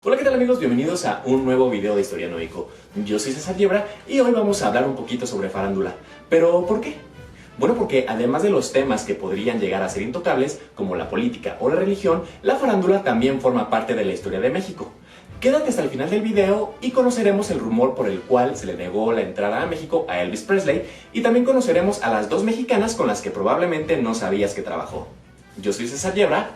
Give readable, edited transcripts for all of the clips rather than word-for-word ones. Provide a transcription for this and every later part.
Hola, ¿qué tal amigos? Bienvenidos a un nuevo video de Historianoico. Yo soy César Yebra y hoy vamos a hablar un poquito sobre farándula. ¿Pero por qué? Bueno, porque además de los temas que podrían llegar a ser intocables, como la política o la religión, la farándula también forma parte de la historia de México. Quédate hasta el final del video y conoceremos el rumor por el cual se le negó la entrada a México a Elvis Presley, y también conoceremos a las dos mexicanas con las que probablemente no sabías que trabajó. Yo soy César Yebra.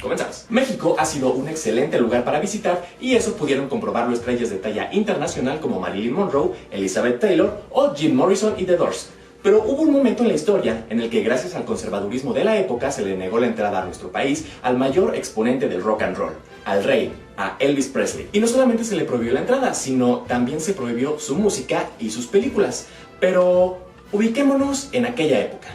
Comenzamos. México ha sido un excelente lugar para visitar, y eso pudieron comprobarlo estrellas de talla internacional como Marilyn Monroe, Elizabeth Taylor o Jim Morrison y The Doors. Pero hubo un momento en la historia en el que, gracias al conservadurismo de la época, se le negó la entrada a nuestro país al mayor exponente del rock and roll, al rey, a Elvis Presley. Y no solamente se le prohibió la entrada, sino también se prohibió su música y sus películas. Pero ubiquémonos en aquella época.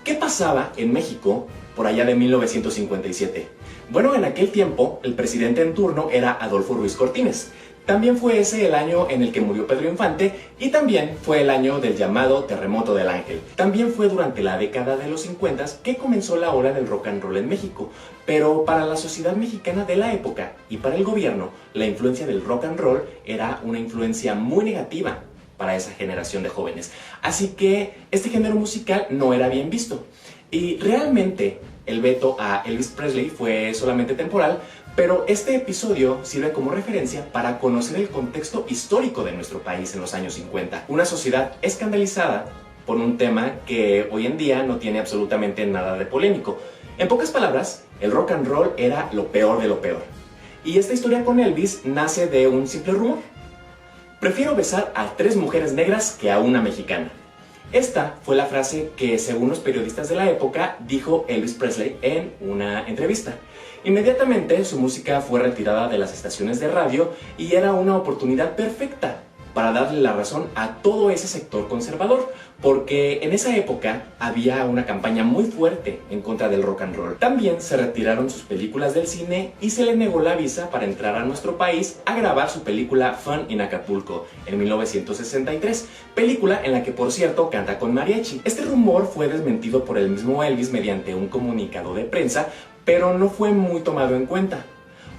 ¿Qué pasaba en México por allá de 1957? Bueno, en aquel tiempo el presidente en turno era Adolfo Ruiz Cortines. También fue ese el año en el que murió Pedro Infante, y también fue el año del llamado Terremoto del Ángel. También fue durante la década de los 50 que comenzó la ola del rock and roll en México. Pero para la sociedad mexicana de la época y para el gobierno, la influencia del rock and roll era una influencia muy negativa para esa generación de jóvenes. Así que este género musical no era bien visto. Y realmente el veto a Elvis Presley fue solamente temporal, pero este episodio sirve como referencia para conocer el contexto histórico de nuestro país en los años 50. Una sociedad escandalizada por un tema que hoy en día no tiene absolutamente nada de polémico. En pocas palabras, el rock and roll era lo peor de lo peor. Y esta historia con Elvis nace de un simple rumor. Prefiero besar a 3 mujeres negras que a una mexicana. Esta fue la frase que, según los periodistas de la época, dijo Elvis Presley en una entrevista. Inmediatamente su música fue retirada de las estaciones de radio, y era una oportunidad perfecta para darle la razón a todo ese sector conservador, porque en esa época había una campaña muy fuerte en contra del rock and roll. También se retiraron sus películas del cine y se le negó la visa para entrar a nuestro país a grabar su película Fun in Acapulco en 1963, película en la que, por cierto, canta con mariachi. Este rumor fue desmentido por el mismo Elvis mediante un comunicado de prensa, pero no fue muy tomado en cuenta.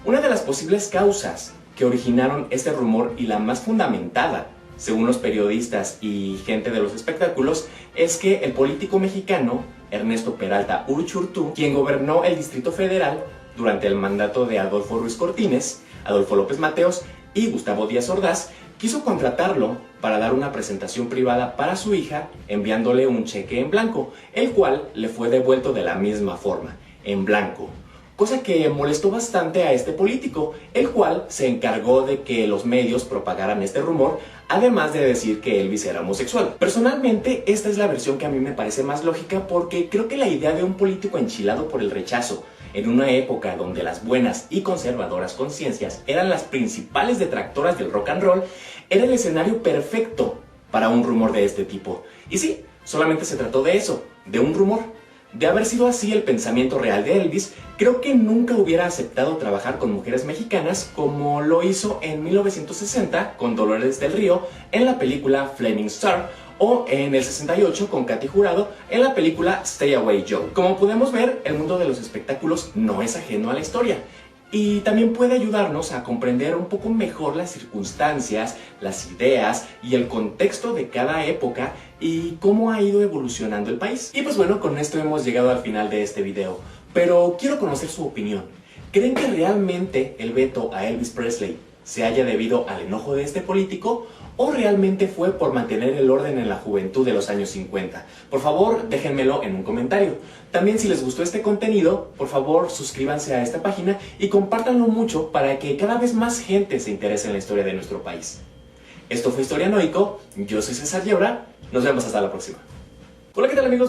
Una de las posibles causas que originaron este rumor, y la más fundamentada, según los periodistas y gente de los espectáculos, es que el político mexicano Ernesto Peralta Uruchurtu, quien gobernó el Distrito Federal durante el mandato de Adolfo Ruiz Cortines, Adolfo López Mateos y Gustavo Díaz Ordaz, quiso contratarlo para dar una presentación privada para su hija, enviándole un cheque en blanco, el cual le fue devuelto de la misma forma, en blanco. Cosa que molestó bastante a este político, el cual se encargó de que los medios propagaran este rumor, además de decir que Elvis era homosexual. Personalmente, esta es la versión que a mí me parece más lógica, porque creo que la idea de un político enchilado por el rechazo, en una época donde las buenas y conservadoras conciencias eran las principales detractoras del rock and roll, era el escenario perfecto para un rumor de este tipo. Y sí, solamente se trató de eso, de un rumor. De haber sido así el pensamiento real de Elvis, creo que nunca hubiera aceptado trabajar con mujeres mexicanas, como lo hizo en 1960 con Dolores del Río en la película Flaming Star, o en el 68 con Katy Jurado en la película Stay Away Joe. Como podemos ver, el mundo de los espectáculos no es ajeno a la historia, y también puede ayudarnos a comprender un poco mejor las circunstancias, las ideas y el contexto de cada época, y cómo ha ido evolucionando el país. Y pues bueno, con esto hemos llegado al final de este video, pero quiero conocer su opinión. ¿Creen que realmente el veto a Elvis Presley se haya debido al enojo de este político, o realmente fue por mantener el orden en la juventud de los años 50? Por favor, déjenmelo en un comentario. También, si les gustó este contenido, por favor suscríbanse a esta página y compártanlo mucho para que cada vez más gente se interese en la historia de nuestro país. Esto fue Historianoico, yo soy César Yebra, nos vemos hasta la próxima. Hola, ¿qué tal amigos?